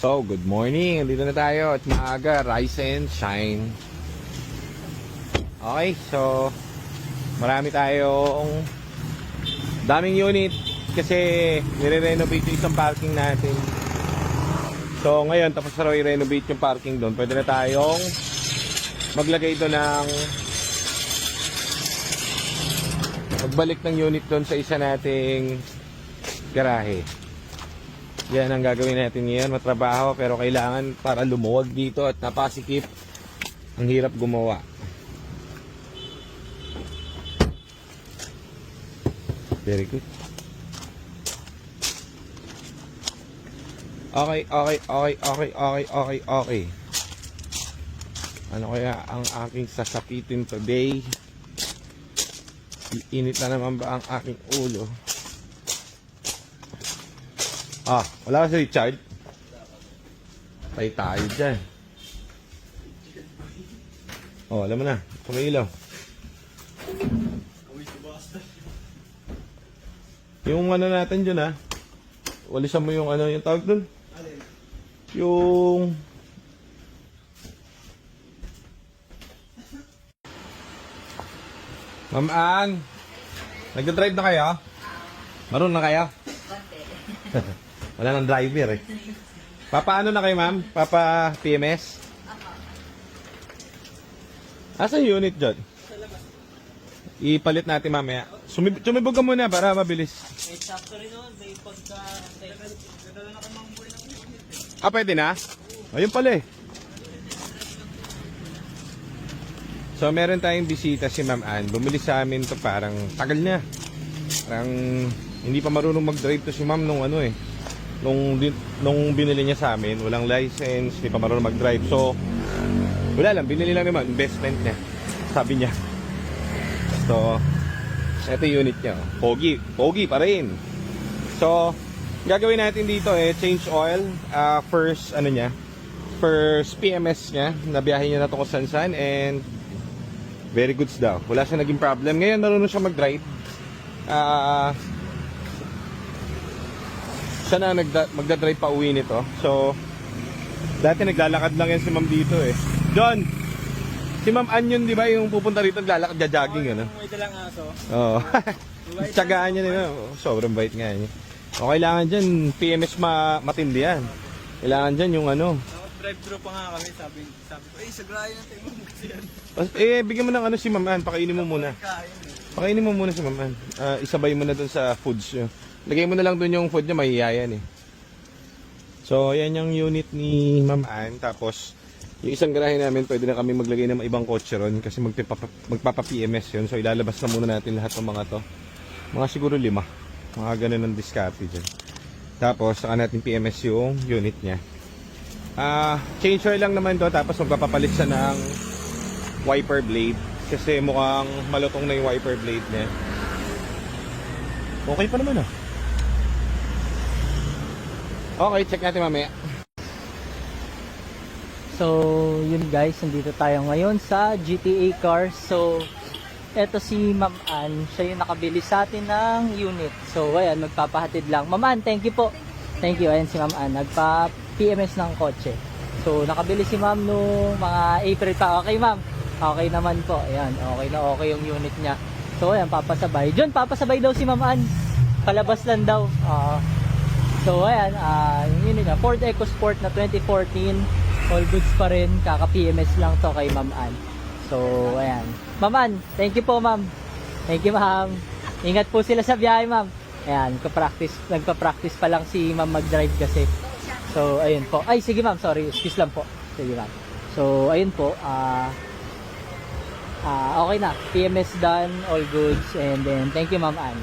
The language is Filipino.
So, good morning. Dito na tayo at maaga. Rise and shine. Okay, so marami tayong daming unit kasi nire-renovate yung isang parking natin. So, ngayon tapos na i-renovate yung parking doon. Pwede na tayong maglagay doon ng magbalik ng unit doon sa isa nating garahe. Yan ang gagawin natin ngayon, matrabaho pero kailangan para lumuwag dito at napasikip. Ang hirap gumawa. Very good. Okay. Ano kaya ang aking sasakitin today? Iinit na naman ba ang aking ulo? Wala ka sa Richard? Patay tayo dyan. Alam mo na. Kumilaw. Yung ano natin dyan walisan mo yung yung tawag dun. Yung Ma'am Ann, nagda-drive na kayo? Marunong na kayo? Wala nang driver Papaano na kayo, ma'am? Papa PMS? Asan yung unit dyan? Sa labas. Ipalit natin mamaya. Sumibog ka muna para mabilis. May sakto rin nun. May pagka... Nadala na kang mga buhay ng unit Pwede na? Ayun pala So, meron tayong bisita si Ma'am Ann. Bumili sa amin to parang tagal na. Parang hindi pa marunong mag-drive to si Ma'am nung nung binili niya sa amin. Walang license, hindi pa marunong mag-drive. So, wala lang. Binili lang naman. Investment niya. Sabi niya. So, ito yung unit niya. Pogi pa rin. So, gagawin natin dito change oil. First PMS niya. Nabiyahin niya na to kung san-san. And, very goods daw. Wala siya naging problem. Ngayon, marunong siya mag-drive. Siya na magdadrive pa uwi nito. So, dati naglalakad lang yan si ma'am dito John! Si Ma'am Ann yun, di ba? Yung pupunta rito, naglalakad, jogging, May dalang aso. Oo. Tsagaan niya nila. Sobrang bait nga niya. O, kailangan dyan, PMS matindi yan. Kailangan dyan yung Drive-thru pa nga kami. Sabi ko, sagrayan natin mo kasi yan. Bigyan mo ng si Ma'am Ann. Pakainin mo muna. Pakainin mo muna si Ma'am Ann. Isabay mo na dun sa foods nyo. Lagay mo na lang dun yung food nyo, mahihayan So, yan yung unit ni Ma'am Ann. Tapos, yung isang garahe namin, pwede na kami maglagay ng ibang kotse ron kasi magpapa-PMS yun. So, ilalabas na muna natin lahat ng mga to. Mga siguro 5. Mga ganun ng diskarte dyan. Tapos, saka natin PMS yung unit niya. Change oil lang naman to. Tapos, magpapapalit siya ng wiper blade. Kasi mukhang malutong na yung wiper blade niya. Okay pa naman Okay, check natin mamaya. So, yun guys, nandito tayo ngayon sa GTA Cars. So, eto si Ma'am Ann, siya yung nakabili sa atin ng unit. So, ayan, magpapahatid lang. Ma'am Ann, thank you po. Thank you, ayan si Ma'am Ann, nagpa-PMS ng kotse. So, nakabili si Ma'am nung mga April pa. Okay, Ma'am? Okay naman po. Ayan, okay yung unit niya. So, ayan, papasabay. John, papasabay daw si Ma'am Ann. Palabas lang daw. So, ayan, yung unit niya, Ford EcoSport na 2014. All goods pa rin, kaka-PMS lang to kay Ma'am Ann. So, ayan. Ma'am Ann, thank you po, Ma'am. Thank you, Ma'am. Ingat po sila sa biyahe, Ma'am. Ayan, nagpa-practice pa lang si Ma'am mag-drive kasi. So, ayun po. Ay, sige Ma'am, sorry. Excuse lang po. Sige Ma'am. So, ayun po. Okay na. PMS done, all goods. And then, thank you Ma'am Ann.